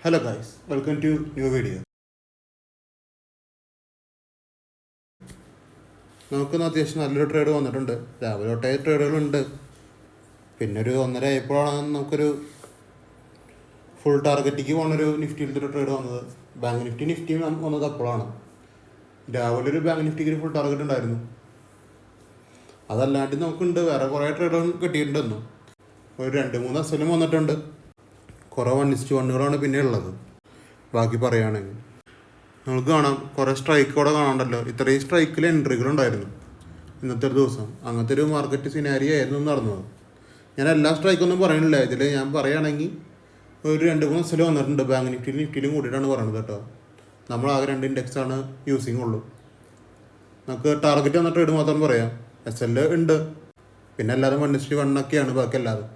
Hello guys, welcome to new video. നമുക്കിന്ന് അത്യാവശ്യം നല്ലൊരു ട്രേഡ് വന്നിട്ടുണ്ട്. രാവിലെ തൊട്ടേ ട്രേഡുകളുണ്ട്. പിന്നെ ഒരു 1:30 ആയപ്പോഴാണ് നമുക്കൊരു ഫുൾ ടാർഗറ്റിക്ക് പോകുന്നൊരു നിഫ്റ്റിയിലത്തെ ഒരു ട്രേഡ് വന്നത്. ബാങ്ക് നിഫ്റ്റി വന്നത് അപ്പോഴാണ്. രാവിലെ ഒരു ബാങ്ക് നിഫ്റ്റിക്ക് ഒരു ഫുൾ ടാർഗറ്റ് ഉണ്ടായിരുന്നു. അതല്ലാണ്ട് നമുക്കുണ്ട് വേറെ കുറേ ട്രേഡുകൾ കിട്ടിയിട്ടുണ്ടെന്നു. ഒരു 2-3 അസലും വന്നിട്ടുണ്ട്. കുറേ 1:1 പിന്നെ ഉള്ളത്. ബാക്കി പറയുകയാണെങ്കിൽ നമുക്ക് കാണാം, കുറേ സ്ട്രൈക്കോടെ കാണാണ്ടല്ലോ. ഇത്രയും സ്ട്രൈക്കിൽ എൻട്രികളുണ്ടായിരുന്നു ഇന്നത്തെ ഒരു ദിവസം. അങ്ങനത്തെ ഒരു മാർക്കറ്റ് സിനാരിയോ ആയിരുന്നു നടന്നത്. ഞാൻ എല്ലാ സ്ട്രൈക്കൊന്നും പറയണില്ല. ഇതിൽ ഞാൻ പറയുകയാണെങ്കിൽ ഒരു 2-3 അസല് വന്നിട്ടുണ്ട്. ബാങ്ക് നിഫ്റ്റിയിലും കൂട്ടിയിട്ടാണ് പറയുന്നത് കേട്ടോ. നമ്മൾ ആകെ 2 ഇൻഡെക്സാണ് യൂസിങ് ഉള്ളൂ. നമുക്ക് ടാർഗറ്റ് വന്ന ട്രേഡ് മാത്രം പറയാം. SL ഉണ്ട്, പിന്നെ അല്ലാതെ 1:1 ബാക്കി അല്ലാതെ.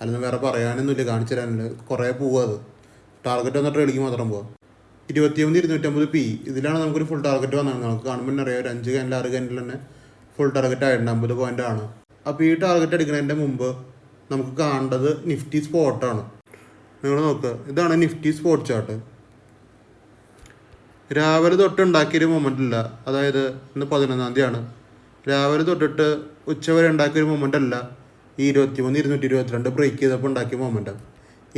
അല്ലെങ്കിൽ വേറെ പറയാനൊന്നുമില്ല, കാണിച്ചു തരാനില്ല. കുറേ പോവുക. അത് ടാർഗറ്റ് വന്ന ട്രേഡിക്ക് മാത്രം പോവാം. 21,250 P ഇതിലാണ് നമുക്കൊരു ഫുൾ ടാർഗറ്റ് വന്നത്. നമുക്ക് കാണുമ്പോൾ തന്നെ അറിയാം, ഒരു 5 ക്യാൻഡിൽ 6 ക്യാൻഡിൽ തന്നെ ഫുൾ ടാർഗറ്റ് ആയിട്ടുണ്ട്. 50 പോയിൻ്റ് ആണ്. അപ്പോൾ ഈ ടാർഗറ്റ് എടുക്കുന്നതിൻ്റെ മുമ്പ് നമുക്ക് കാണേണ്ടത് നിഫ്റ്റി സ്പോട്ടാണ്. നിങ്ങൾ നോക്കുക, ഇതാണ് നിഫ്റ്റി സ്പോട്ട് ചാർട്ട്. രാവിലെ തൊട്ട് ഉണ്ടാക്കിയൊരു മൊമെൻ്റ് ഇല്ല. അതായത് ഇന്ന് 11-ാം തീയതിയാണ്. രാവിലെ തൊട്ടിട്ട് ഉച്ചവരെ ഉണ്ടാക്കിയൊരു മൊമെൻ്റ് അല്ല. ഈ 23,222 ബ്രേക്ക് ചെയ്തപ്പോൾ ഉണ്ടാക്കിയ മൊമെൻ്റം.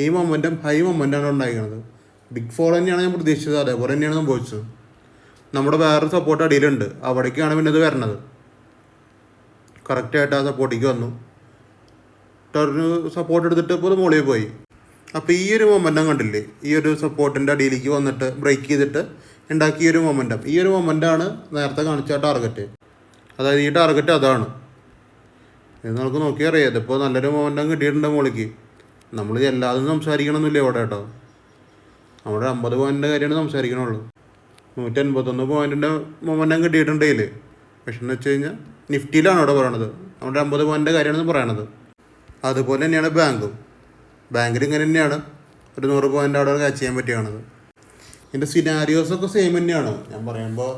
ഈ മൊമെൻ്റം ഹൈ മൊമെൻ്റാണ് ഉണ്ടായിരിക്കുന്നത്. ബിഗ് ഫോൾ തന്നെയാണ് ഞാൻ പ്രതീക്ഷിച്ചത്. അതേപോലെ തന്നെയാണ് സംഭവിച്ചത്. നമ്മുടെ വേറൊരു സപ്പോർട്ട് അടിയിലുണ്ട്, അവിടേക്കാണ് പിന്നെ ഇത് വരണത്. കറക്റ്റായിട്ട് ആ സപ്പോർട്ടിലേക്ക് വന്നു. ടർന് സപ്പോർട്ട് എടുത്തിട്ട് ഇപ്പോൾ മുകളിൽ പോയി. അപ്പോൾ ഈ ഒരു മൊമെൻ്റം കണ്ടില്ലേ, ഈ ഒരു സപ്പോർട്ടിൻ്റെ അടിയിലേക്ക് വന്നിട്ട് ബ്രേക്ക് ചെയ്തിട്ട് ഉണ്ടാക്കിയ ഒരു മൊമെൻ്റം. ഈ ഒരു മൊമെൻ്റാണ് നേരത്തെ കാണിച്ച ടാർഗറ്റ്. അതായത് ഈ ടാർഗറ്റ് അതാണ്. ഇത് നമുക്ക് നോക്കിയാൽ അറിയാം. ഇതിപ്പോൾ നല്ലൊരു മൊമെൻ്റം കിട്ടിയിട്ടുണ്ട് മുകളിലേക്ക്. നമ്മൾ എല്ലാതും സംസാരിക്കണമെന്നില്ല ഇവിടെ കേട്ടോ. നമ്മുടെ 50 പോയിൻ്റിൻ്റെ കാര്യമാണ് സംസാരിക്കണുള്ളൂ. 181 പോയിൻറ്റിൻ്റെ മൊമെൻ്റം കിട്ടിയിട്ടുണ്ടെങ്കിൽ, പക്ഷെ എന്ന് വെച്ച് കഴിഞ്ഞാൽ നിഫ്റ്റിയിലാണ് ഇവിടെ പറയണത്. നമ്മുടെ 50 പോയിൻ്റിൻ്റെ കാര്യമാണ് പറയണത്. അതുപോലെ തന്നെയാണ് ബാങ്കിൽ ഇങ്ങനെ തന്നെയാണ് ഒരു 100 പോയിൻ്റ് അവിടെ ക്യാച്ച് ചെയ്യാൻ പറ്റിയാണത്. ഇതിൻ്റെ സിനാരിയോസൊക്കെ സെയിം തന്നെയാണ്. ഞാൻ പറയുമ്പോൾ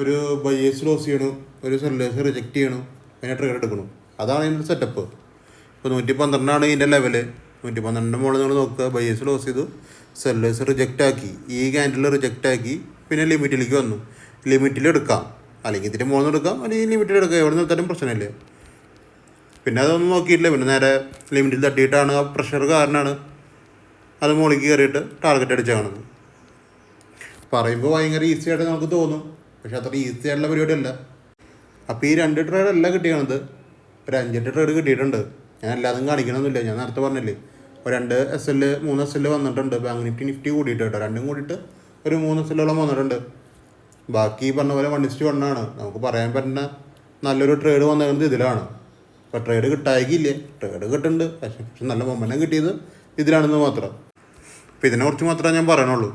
ഒരു ബയേഴ്സ് ലോസ് ചെയ്യണം, ഒരു സെല്ലേഴ്സ് റിജക്റ്റ് ചെയ്യണം, പിന്നെ ട്രേഡ് എടുക്കണം. അതാണ് ഇതിൻ്റെ സെറ്റപ്പ്. ഇപ്പോൾ 112 ഇതിൻ്റെ ലെവല്. 112 മുകളിൽ നിങ്ങൾ നോക്കുക, ബയേഴ്സ് ലോസ് ചെയ്തു, സെല്ലേഴ്സ് റിജക്റ്റ് ആക്കി, ഈ ക്യാൻഡിൽ റിജക്റ്റ് ആക്കി, പിന്നെ ലിമിറ്റിലേക്ക് വന്നു. ലിമിറ്റിൽ എടുക്കാം, അല്ലെങ്കിൽ ഇതിൻ്റെ മുകളിൽ നിന്ന് എടുക്കാം, അല്ലെങ്കിൽ ലിമിറ്റിൽ എടുക്കാം. എവിടെ നിർത്താനും പ്രശ്നമില്ല. പിന്നെ അതൊന്നും നോക്കിയിട്ടില്ല. പിന്നെ നേരെ ലിമിറ്റിൽ തട്ടിയിട്ടാണ്, ആ പ്രഷർ കാരണമാണ് അത് മുകളിലേക്ക് കയറിയിട്ട് ടാർഗറ്റ് അടിച്ചാണത്. പറയുമ്പോൾ ഭയങ്കര ഈസി ആയിട്ട് നമുക്ക് തോന്നും, പക്ഷെ അത്ര ഈസി ആയിട്ടുള്ള പരിപാടിയല്ല. അപ്പോൾ ഈ 2 ട്രേഡല്ല കിട്ടിയാണത്, ഒരു 5-8 ട്രേഡ് കിട്ടിയിട്ടുണ്ട്. ഞാൻ എല്ലാതും കാണിക്കണമെന്നില്ല. ഞാൻ നേരത്തെ പറഞ്ഞില്ലേ, ഒരു 2 SL 3 SL വന്നിട്ടുണ്ട്. ബാങ്ക് നിഫ്റ്റി കൂടിയിട്ട് കേട്ടോ. രണ്ടും കൂടിയിട്ട് ഒരു 3 SLോളം വന്നിട്ടുണ്ട്. ബാക്കി പറഞ്ഞ പോലെ 1:1 ആണ്. നമുക്ക് പറയാൻ പറ്റുന്ന നല്ലൊരു ട്രേഡ് വന്നിരുന്നത് ഇതിലാണ്. അപ്പോൾ ട്രേഡ് കിട്ടായിക്കില്ലേ, ട്രേഡ് കിട്ടുന്നുണ്ട്. പക്ഷെ നല്ല മൊമെൻ്റം കിട്ടിയത് ഇതിലാണെന്ന് മാത്രം. അപ്പോൾ ഇതിനെക്കുറിച്ച് മാത്രമേ ഞാൻ പറയണുള്ളൂ.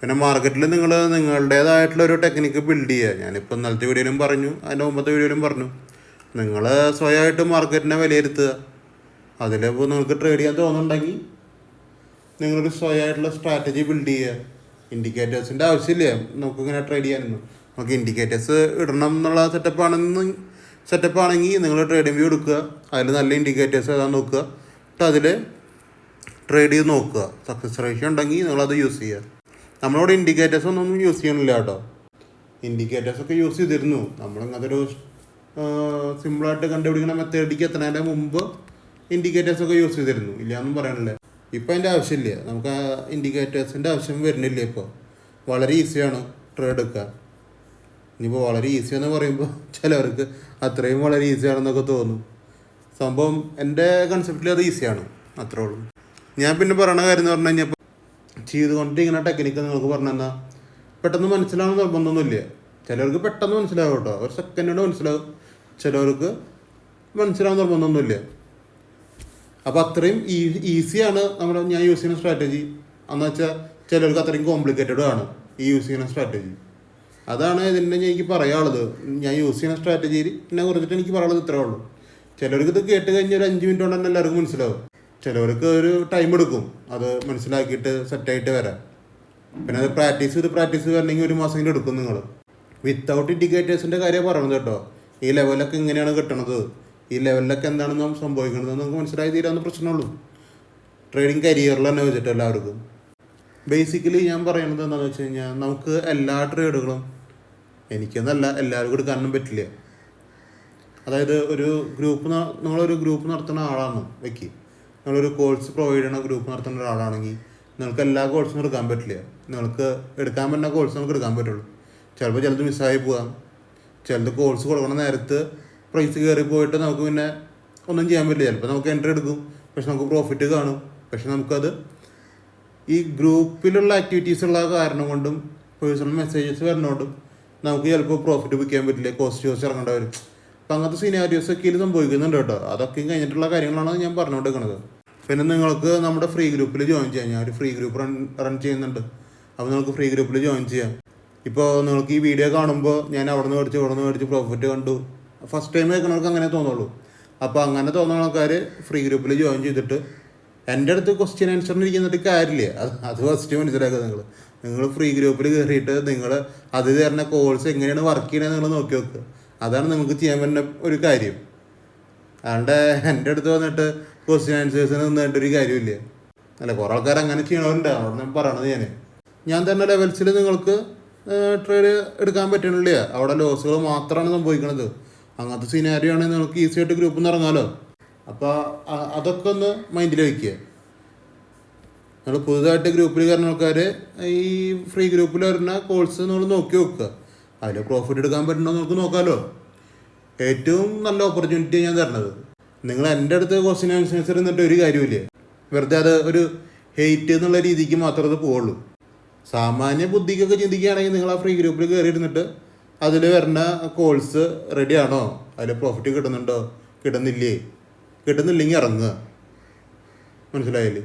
പിന്നെ മാർക്കറ്റിൽ നിങ്ങളുടേതായിട്ടുള്ളൊരു ടെക്നിക്ക് ബിൽഡ് ചെയ്യുക. ഞാനിപ്പോൾ ഇന്നലത്തെ വീഡിയോയിലും പറഞ്ഞു, അതിൻ്റെ മുമ്പത്തെ വീഡിയോയിലും പറഞ്ഞു. നിങ്ങൾ സ്വയമായിട്ട് മാർക്കറ്റിനെ വിലയിരുത്തുക. അതിലിപ്പോൾ നിങ്ങൾക്ക് ട്രേഡ് ചെയ്യാൻ തോന്നുന്നുണ്ടെങ്കിൽ നിങ്ങളൊരു സ്വയമായിട്ടുള്ള സ്ട്രാറ്റജി ബിൽഡ് ചെയ്യുക. ഇൻഡിക്കേറ്റേഴ്സിൻ്റെ ആവശ്യമില്ല നമുക്കിങ്ങനെ ട്രേഡ് ചെയ്യാനൊന്നും. നമുക്ക് ഇൻഡിക്കേറ്റേഴ്സ് ഇടണം എന്നുള്ള സെറ്റപ്പാണെങ്കിൽ നിങ്ങൾ ട്രേഡിംഗ് വ്യൂ എടുക്കുക. അതിൽ നല്ല ഇൻഡിക്കേറ്റേഴ്സ് ഏതാണെന്ന് നോക്കുക. എന്നിട്ട് അതിൽ ട്രേഡ് ചെയ്ത് നോക്കുക. സക്സസ് റേഷ്യോ ഉണ്ടെങ്കിൽ നിങ്ങളത് യൂസ് ചെയ്യുക. നമ്മളോട് ഇൻഡിക്കേറ്റേഴ്സ് ഒന്നും യൂസ് ചെയ്യണില്ല കേട്ടോ. ഇൻഡിക്കേറ്റേഴ്സൊക്കെ യൂസ് ചെയ്തിരുന്നു. നമ്മളിങ്ങനത്തെ ഒരു സിമ്പിളായിട്ട് കണ്ടുപിടിക്കുന്ന മെത്തേഡിലേക്ക് എത്തുന്നതിൻ്റെ മുമ്പ് ഇൻഡിക്കേറ്റേഴ്സൊക്കെ യൂസ് ചെയ്തിരുന്നു. ഇല്ലയെന്നും പറയണില്ല. ഇപ്പോൾ അതിൻ്റെ ആവശ്യമില്ല. നമുക്ക് ആ ഇൻഡിക്കേറ്റേഴ്സിൻ്റെ ആവശ്യം വരുന്നില്ല. ഇപ്പോൾ വളരെ ഈസിയാണ് ട്രേഡ് എടുക്കുക. ഇനിയിപ്പോൾ വളരെ ഈസി എന്ന് പറയുമ്പോൾ ചിലവർക്ക് അത്രയും വളരെ ഈസിയാണെന്നൊക്കെ തോന്നും. സംഭവം എൻ്റെ കൺസെപ്റ്റിൽ അത് ഈസിയാണ്, അത്രേ ഉള്ളൂ. ഞാൻ പിന്നെ പറയണ കാര്യം എന്ന് പറഞ്ഞു കഴിഞ്ഞാൽ, ചെയ്തുകൊണ്ടിരിക്കുന്ന ടെക്നിക്ക് നിങ്ങൾക്ക് പറഞ്ഞു തന്നാൽ പെട്ടെന്ന് മനസ്സിലാവുന്ന നിർബന്ധമൊന്നുമില്ല. ചിലർക്ക് പെട്ടെന്ന് മനസ്സിലാവും കേട്ടോ, ഒരു സെക്കൻഡോട് മനസ്സിലാവും. ചിലവർക്ക് മനസ്സിലാവുന്ന നിർബന്ധമൊന്നുമില്ല. അപ്പോൾ അത്രയും ഈസിയാണ് ഞാൻ യൂസ് ചെയ്യുന്ന സ്ട്രാറ്റജി. എന്ന് വെച്ചാൽ ചിലർക്ക് അത്രയും കോംപ്ലിക്കേറ്റഡ് ആണ് ഈ യൂസ് ചെയ്യുന്ന സ്ട്രാറ്റജി. അതാണ് ഇതിൻ്റെ എനിക്ക് പറയാനുള്ളത്. ഞാൻ യൂസ് ചെയ്യുന്ന സ്ട്രാറ്റജിനെ കുറിച്ചിട്ട് എനിക്ക് പറയാനുള്ളത് ഇത്രേ ഉള്ളൂ. ചിലർക്ക് ഇത് കേട്ട് കഴിഞ്ഞാൽ ഒരു 5 മിനിറ്റ് കൊണ്ട് തന്നെ എല്ലാവർക്കും മനസ്സിലാവും. ചിലവർക്ക് ഒരു ടൈം എടുക്കും അത് മനസ്സിലാക്കിയിട്ട് സെറ്റായിട്ട് വരാൻ. പിന്നെ അത് പ്രാക്ടീസ് വരണമെങ്കിൽ 1 മാസം എടുക്കും നിങ്ങൾ. വിത്തൗട്ട് ഇൻഡിക്കേറ്റേഴ്സിൻ്റെ കാര്യം പറയണത് കേട്ടോ. ഈ ലെവലൊക്കെ ഇങ്ങനെയാണ് കിട്ടണത്, ഈ ലെവലിലൊക്കെ എന്താണ് നാം സംഭവിക്കുന്നത് നമുക്ക് മനസ്സിലായി തീരാവുന്ന പ്രശ്നമുള്ളൂ. ട്രേഡിങ് കരിയറിൽ തന്നെ വെച്ചിട്ട് എല്ലാവർക്കും ബേസിക്കലി ഞാൻ പറയുന്നത് എന്താണെന്ന് വെച്ച് കഴിഞ്ഞാൽ നമുക്ക് എല്ലാ ട്രേഡുകളും എനിക്കെന്നല്ല എല്ലാവർക്കും എടുക്കാനൊന്നും പറ്റില്ല. അതായത് ഒരു നിങ്ങളൊരു ഗ്രൂപ്പ് നടത്തുന്ന ആളാണ് വെക്കി, നിങ്ങളൊരു കോഴ്സ് പ്രൊവൈഡ് ചെയ്യുന്ന ഗ്രൂപ്പ് നടത്തുന്ന ഒരാളാണെങ്കിൽ നിങ്ങൾക്ക് എല്ലാ കോഴ്സും എടുക്കാൻ പറ്റില്ല. നിങ്ങൾക്ക് എടുക്കാൻ പറ്റുന്ന കോഴ്സ് നമുക്ക് എടുക്കാൻ പറ്റുള്ളൂ. ചിലപ്പോൾ ചിലത് മിസ്സായി പോകാം, ചിലത് കോഴ്സ് കൊടുക്കണ നേരത്ത് പ്രൈസ് കയറി പോയിട്ട് നമുക്ക് പിന്നെ ഒന്നും ചെയ്യാൻ പറ്റില്ല. ചിലപ്പോൾ നമുക്ക് എൻട്രി എടുക്കും, പക്ഷെ നമുക്ക് പ്രോഫിറ്റ് കാണും. പക്ഷെ നമുക്കത് ഈ ഗ്രൂപ്പിലുള്ള ആക്ടിവിറ്റീസ് ഉള്ള കാരണം കൊണ്ടും പേഴ്സണൽ മെസ്സേജസ് വരുന്നതുകൊണ്ടും നമുക്ക് ചിലപ്പോൾ പ്രോഫിറ്റ് വിൽക്കാൻ പറ്റില്ല, കോസ്റ്റ് ഇറങ്ങേണ്ടി വരും. അപ്പം അങ്ങനത്തെ സിനാരിയോസൊക്കെ ഇതിൽ സംഭവിക്കുന്നുണ്ട് കേട്ടോ. അതൊക്കെ കഴിഞ്ഞിട്ടുള്ള കാര്യങ്ങളാണ് ഞാൻ പറഞ്ഞുകൊണ്ടിരിക്കുന്നത്. പിന്നെ നിങ്ങൾക്ക് നമ്മുടെ ഫ്രീ ഗ്രൂപ്പിൽ ജോയിൻ ചെയ്യാം. ഞാൻ ഒരു ഫ്രീ ഗ്രൂപ്പ് റൺ ചെയ്യുന്നുണ്ട്. അപ്പോൾ നിങ്ങൾക്ക് ഫ്രീ ഗ്രൂപ്പിൽ ജോയിൻ ചെയ്യാം. ഇപ്പോൾ നിങ്ങൾക്ക് ഈ വീഡിയോ കാണുമ്പോൾ ഞാൻ അവിടെ നിന്ന് മേടിച്ച് പ്രോഫിറ്റ് കണ്ടു, ഫസ്റ്റ് ടൈം കേൾക്കുന്നവർക്ക് അങ്ങനെ തോന്നുള്ളൂ. അപ്പോൾ അങ്ങനെ തോന്നുന്ന ആൾക്കാർ ഫ്രീ ഗ്രൂപ്പിൽ ജോയിൻ ചെയ്തിട്ട് എൻ്റെ അടുത്ത് ക്വസ്റ്റ്യൻ ആൻസറിന് ഇരിക്കുന്നിട്ട് കാര്യമില്ല. അത് ഫസ്റ്റ് മനസ്സിലാക്കുക. നിങ്ങൾ ഫ്രീ ഗ്രൂപ്പിൽ കയറിയിട്ട് നിങ്ങൾ അത് തരുന്ന കോഴ്സ് എങ്ങനെയാണ് വർക്ക് ചെയ്യണത് നിങ്ങൾ നോക്കി വെക്കുക. അതാണ് നിങ്ങൾക്ക് ചെയ്യാൻ പറ്റുന്ന ഒരു കാര്യം. അതുകൊണ്ട് എൻ്റെ അടുത്ത് വന്നിട്ട് ക്വസ്റ്റ്യൻ ആൻസേഴ്സിന് നിന്നിട്ടൊരു കാര്യമില്ല. അല്ല, കുറേ ആൾക്കാർ അങ്ങനെ ചെയ്യണവരുണ്ട്. അവിടെ ഞാൻ പറയണത് ഞാൻ തന്നെ ലെവൽസിൽ നിങ്ങൾക്ക് ട്രേഡ് എടുക്കാൻ പറ്റണില്ല. അവിടെ ലോസുകൾ മാത്രമാണ് സംഭവിക്കുന്നത്. അങ്ങനത്തെ സിനാരിയോ ആണെങ്കിൽ നിങ്ങൾക്ക് ഈസി ആയിട്ട് ഗ്രൂപ്പിൽ നിന്ന് ഇറങ്ങാമല്ലോ. അപ്പോൾ അതൊക്കെ ഒന്ന് മൈൻഡിൽ വയ്ക്കുക. നിങ്ങൾ പുതുതായിട്ട് ഗ്രൂപ്പിൽ കയറുന്ന ആൾക്കാർ ഈ ഫ്രീ ഗ്രൂപ്പിൽ വരുന്ന കോഴ്സ് നിങ്ങൾ നോക്കി വെക്കുക. അതിൽ പ്രോഫിറ്റ് എടുക്കാൻ പറ്റുന്നോ നമുക്ക് നോക്കാമല്ലോ. ഏറ്റവും നല്ല ഓപ്പർച്യൂണിറ്റി ഞാൻ തരണത്. നിങ്ങൾ എൻ്റെ അടുത്ത് ക്വസ്റ്റ്യൻ ആൻസേഴ്സ് ഇരുന്നിട്ട് ഒരു കാര്യമില്ല. വെറുതെ അത് ഒരു ഹെയ്റ്റ് എന്നുള്ള രീതിക്ക് മാത്രമേ അത് പോവുള്ളൂ. സാമാന്യ ബുദ്ധിക്കൊക്കെ ചിന്തിക്കുകയാണെങ്കിൽ നിങ്ങൾ ആ ഫ്രീ ഗ്രൂപ്പിൽ കയറി ഇരുന്നിട്ട് അതിൽ വരുന്ന കോഴ്സ് റെഡി ആണോ, അതിൽ പ്രോഫിറ്റ് കിട്ടുന്നുണ്ടോ, കിട്ടുന്നില്ലെങ്കിൽ ഇറങ്ങുക. മനസ്സിലായില്ലേ?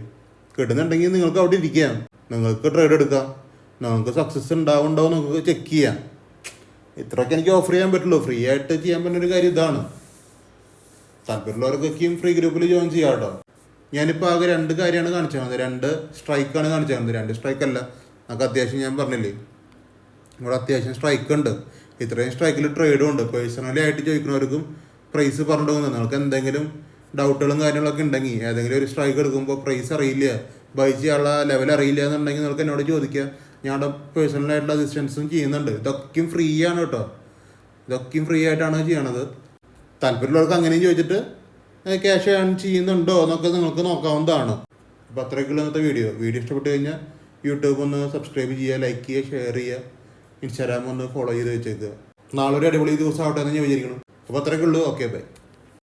കിട്ടുന്നുണ്ടെങ്കിൽ നിങ്ങൾക്ക് അവിടെ ഇരിക്കാം, നിങ്ങൾക്ക് ട്രേഡ് എടുക്കാം, നിങ്ങൾക്ക് സക്സസ് ഉണ്ടാവുന്നുണ്ടോ നിങ്ങൾക്ക് ചെക്ക് ചെയ്യാം. ഇത്രയൊക്കെ എനിക്ക് ഓഫർ ചെയ്യാൻ പറ്റുള്ളൂ. ഫ്രീ ആയിട്ട് ചെയ്യാൻ പറ്റുന്നൊരു കാര്യം ഇതാണ്. താല്പര്യമുള്ളവർക്കൊക്കെയും ഫ്രീ ഗ്രൂപ്പിൽ ജോയിൻ ചെയ്യാം കേട്ടോ. ഞാനിപ്പോൾ ആകെ 2 കാര്യമാണ് കാണിച്ചു തന്നത്. 2 സ്ട്രൈക്കാണ് കാണിച്ചു തന്നത്. 2 സ്ട്രൈക്കല്ല, നമുക്ക് അത്യാവശ്യം ഞാൻ പറഞ്ഞില്ലേ ഇവിടെ അത്യാവശ്യം സ്ട്രൈക്ക് ഉണ്ട്. ഇത്രയും സ്ട്രൈക്കിൽ ട്രേഡും ഉണ്ട്. പേഴ്സണലി ആയിട്ട് ചോദിക്കുന്നവർക്കും പ്രൈസ് പറഞ്ഞു പോകുന്നത്. നിങ്ങൾക്ക് എന്തെങ്കിലും ഡൗട്ടുകളും കാര്യങ്ങളൊക്കെ ഉണ്ടെങ്കിൽ ഏതെങ്കിലും ഒരു സ്ട്രൈക്ക് എടുക്കുമ്പോൾ പ്രൈസ് അറിയില്ല, ബൈ ചെയ്യാനുള്ള ലെവൽ അറിയില്ല എന്നുണ്ടെങ്കിൽ നിങ്ങൾക്ക് എന്നോട് ചോദിക്കുക. ഞാൻ പേഴ്സണലായിട്ടുള്ള അസിസ്റ്റൻസും ചെയ്യുന്നുണ്ട്. ഇതൊക്കെയും ഫ്രീ ആണ് കേട്ടോ. ഇതൊക്കെയും ഫ്രീ ആയിട്ടാണ് ചെയ്യണത്. താല്പര്യമുള്ളവർക്ക് അങ്ങനെയും ചോദിച്ചിട്ട് ക്യാഷ് ഏൺ ചെയ്യുന്നുണ്ടോ എന്നൊക്കെ നിങ്ങൾക്ക് നോക്കാവുന്നതാണ്. അപ്പോൾ അത്രയൊക്കെയുള്ള ഇന്നത്തെ വീഡിയോ ഇഷ്ടപ്പെട്ട് കഴിഞ്ഞാൽ യൂട്യൂബ് ഒന്ന് സബ്സ്ക്രൈബ് ചെയ്യുക, ലൈക്ക് ചെയ്യുക, ഷെയർ ചെയ്യുക, ഇൻസ്റ്റാഗ്രാം ഒന്ന് ഫോളോ ചെയ്ത് വെച്ചേക്കുക. നാളെ ഒരു അടിപൊളി ദിവസം ആവട്ടെ എന്ന് ഞാൻ വിചാരിക്കണം. അപ്പോൾ അത്രയൊക്കെ ഉള്ളൂ. Okay, by.